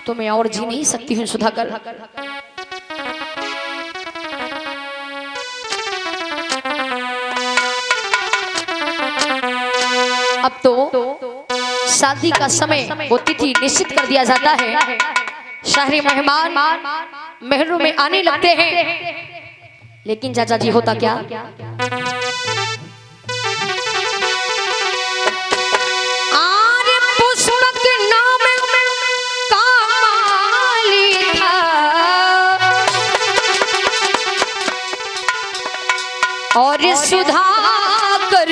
तो मैं और जी नहीं सकती हूँ सुधाकर। अब तो शादी का समय वो तिथि निश्चित कर दिया जाता है। शाही मेहमान महलों में आने लगते हैं, लेकिन चाचा जी होता क्या, और सुधाकर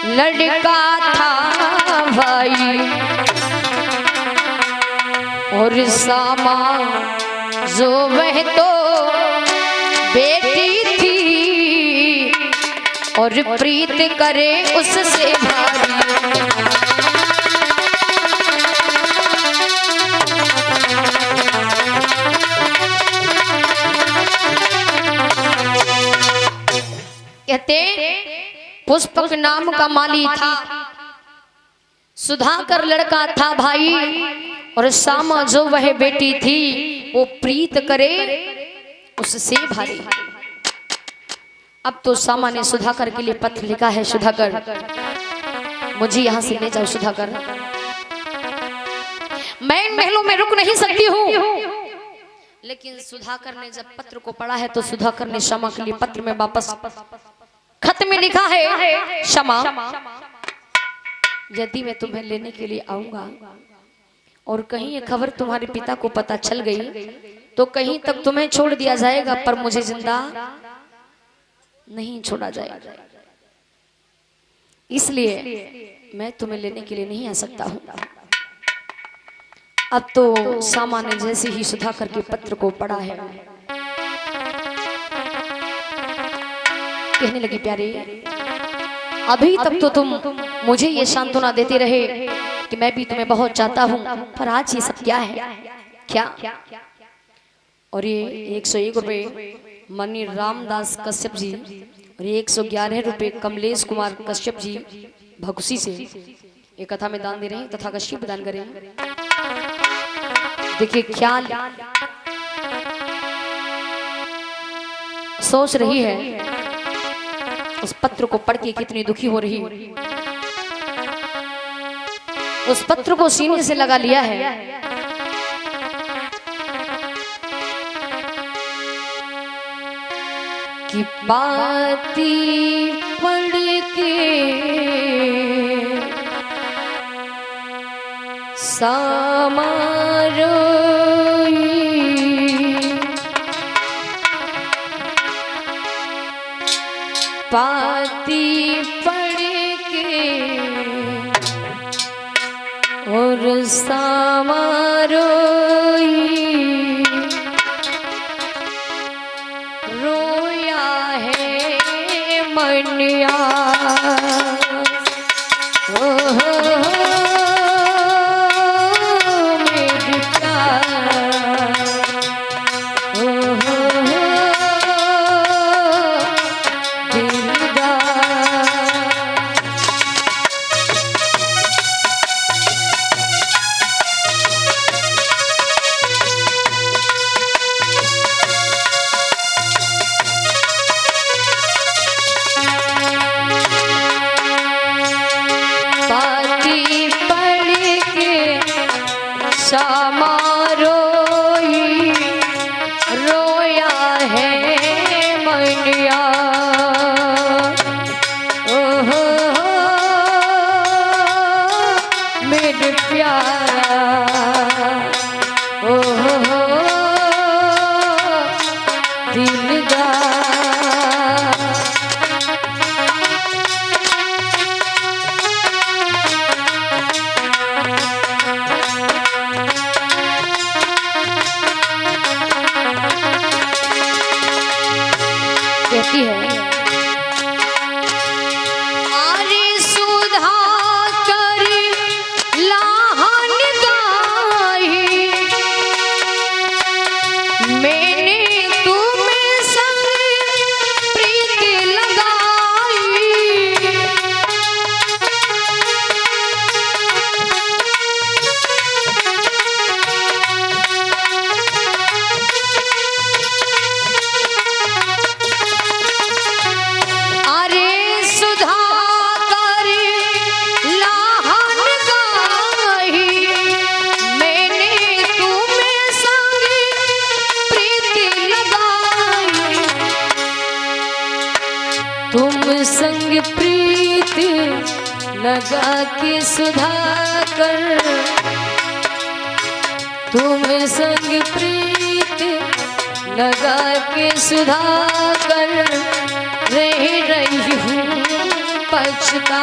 लड़का था भाई, और सामा जो वह तो बेटी थी, और प्रीत करे उससे भारी। कहते पुष्पक नाम का माली था, सुधाकर लड़का था भाई, और सामा जो वह बेटी थी, वो प्रीत करे उससे भारी। अब तो सामा ने सुधाकर के लिए पत्र लिखा है, सुधाकर मुझे यहाँ से ले जाओ सुधाकर, मैं इन महलों में रुक नहीं सकती हूँ। लेकिन सुधाकर ने जब पत्र को पढ़ा है तो सुधाकर ने शमा के लिए पत्र में वापस खत में लिखा है, शमा यदि मैं तुम्हें लेने के लिए आऊंगा और कहीं ये खबर तुम्हारे पिता को पता चल गई तो कहीं तक तुम्हें छोड़ दिया जाएगा, पर मुझे जिंदा नहीं छोड़ा जाएगा। इसलिए मैं तुम्हें लेने के लिए नहीं आ सकता हूं। अब तो सामा ने जैसे ही सुधाकर के पत्र को पढ़ा है, कहने लगी, प्यारे अभी तक तो तुम मुझे ये सांत्वना देते रहे कि मैं भी तुम्हें बहुत चाहता हूँ, पर आज ये सब क्या है, क्या? और ये 101 रुपए मनी रामदास कश्यप जी और 111 रुपए कमलेश कुमार कश्यप जी भगुसी से एक कथा में दान दे रहे हैं तथा कश्यप दान करें। देखिए क्या सोच रही है, उस पत्र को पढ़ के कितनी दुखी हो रही, उस पत्र को सीने से लगा लिया है। कि पाती पढ़ के सामा पाती पढ़ के और सामा रोया है मनिया। कहती है, अरे सुधाकर लाहन गाए लगा के सुधाकर तुम्हें संग प्रीत लगा के सुधाकर रह रही हूँ पछता।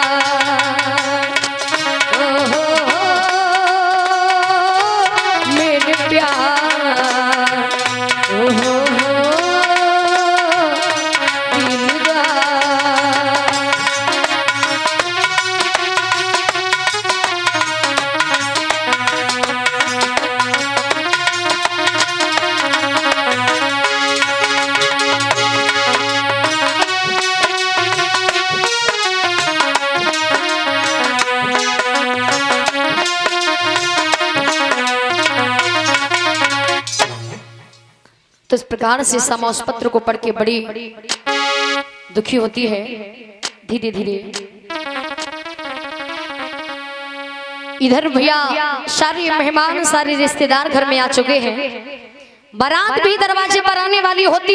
ओहो मेरे प्यार, ओहो तो इस प्रकार से समा उस पत्र को पढ़ के बड़ी दुखी होती है। धीरे धीरे इधर भैया सारे मेहमान सारे रिश्तेदार घर में आ चुके हैं। बारात भी दरवाजे पर आने वाली होती।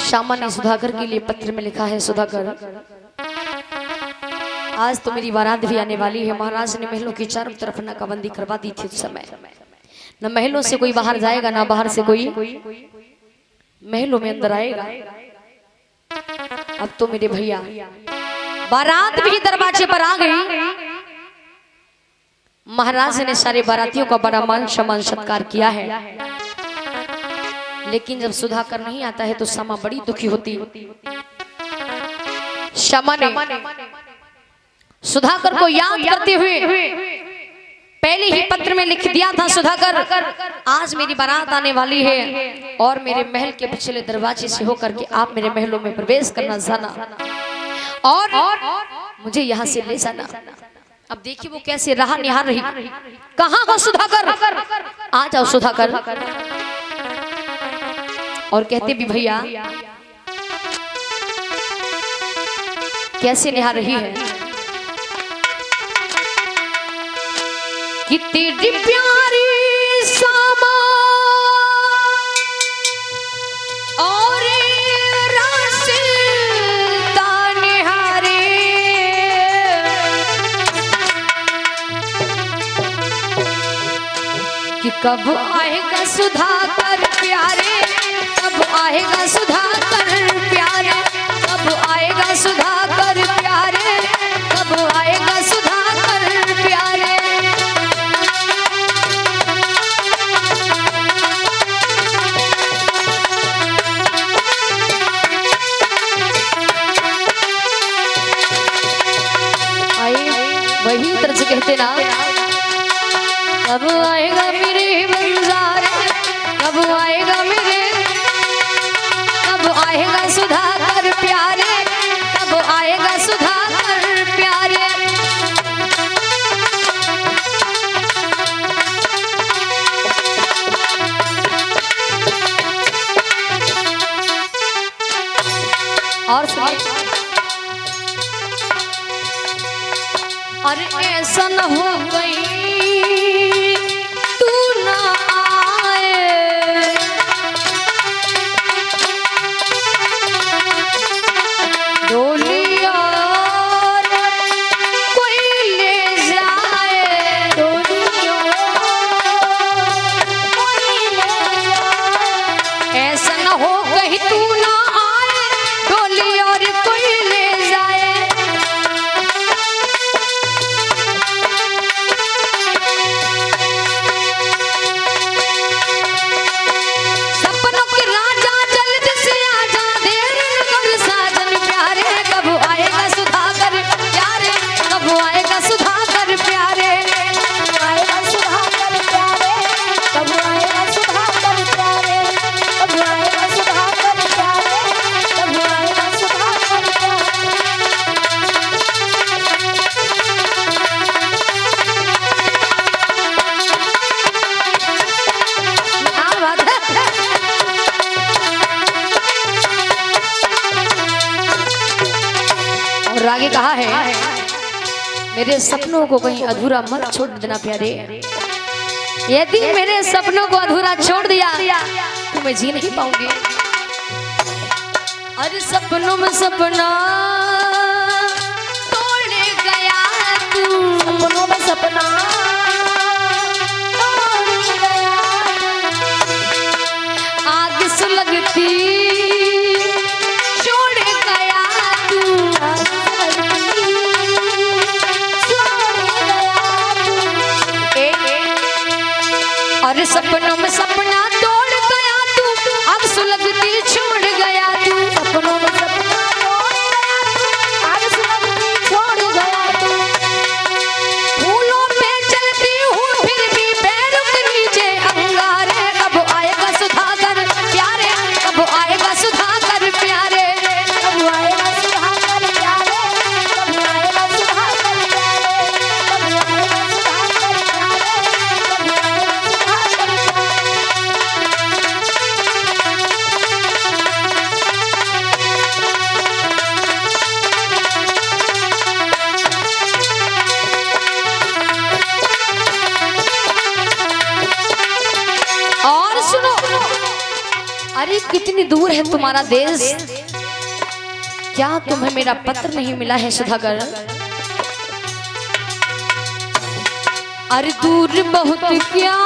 श्यामा ने सुधाकर के लिए पत्र में लिखा है, सुधाकर आज तो मेरी बारात भी आने वाली है। महाराज ने महलों की चारों तरफ नाकाबंदी करवा दी थी उस समय। न महलों से कोई बाहर जाएगा ना बाहर से कोई महलों में अंदर आएगा। अब तो मेरे भैया बारात भी दरवाजे पर आ गई। महाराज ने सारे बारातियों का बड़ा मान सम्मान सत्कार किया है। लेकिन जब सुधाकर नहीं आता है तो समा बड़ी दुखी होती। शमा ने सुधाकर को याद करते हुए पहले ही पत्र में लिख दिया था, सुधाकर आज मेरी बारात आने वाली है और मेरे महल के पिछले दरवाजे से होकर के आप मेरे महलों में प्रवेश करना जाना और मुझे यहाँ से ले जाना। अब देखिए वो कैसे राह निहार रही। कहाँ हो सुधाकर, आ जाओ सुधाकर। और कहते भी भैया कैसे निहार रही है कि तेरी प्यारी सामा और रास्ता निहारे कि कब आएगा सुधाकर प्यारे, कब आएगा सुधाकर प्यारे, कब आएगा सुधाकर प्यारे, कब आएगा सुधाकर प्यारे। वही तरह से कहते ना, कब आएगा मेरे बंजारे, कब आएगा मेरे, कब आएगा सुधाकर प्यारे, कब आएगा सुधाकर प्यारे। और सुनिए, अरे ऐसा न हो गई तू ना आए, डोली और कोई ले जाए, डोली और कोई ले जाए। ऐसा न हो कहीं तू ना आए, डोली और कोई ले जाए। आगे कहा है, मेरे सपनों को कहीं अधूरा मत छोड़ देना प्यारे। यदि मेरे सपनों को अधूरा छोड़ दिया तो मैं जी नहीं पाऊंगी। अरे सपनों में सपना तोड़ गया तू, सपनों में सपना तोड़ गया, आग सुलगती छोड़ गया तू, अरे सपनों में सपना तोड़ गया तू, आग सुलगती छोड़ गया तू, सपनों में सपना तोड़ गया तू, आग सुलगती छोड़ गया तू। फूलों पे चलती हूँ फिर भी पैरों के नीचे अंगारे, कब आएगा सुधाकर प्यारे, कब आएगा सुधाकर प्यारे, कब आएगा सुधाकर प्यारे, कब आएगा सुधाकर प्यारे, कब आएगा सुधाकर प्यारे, कब आएगा सुधाकर और सुनो, अरे कितनी दूर है तुम्हारा देश, क्या तुम्हें मेरा पत्र नहीं मिला है सुधाकर? अरे दूर बहुत क्या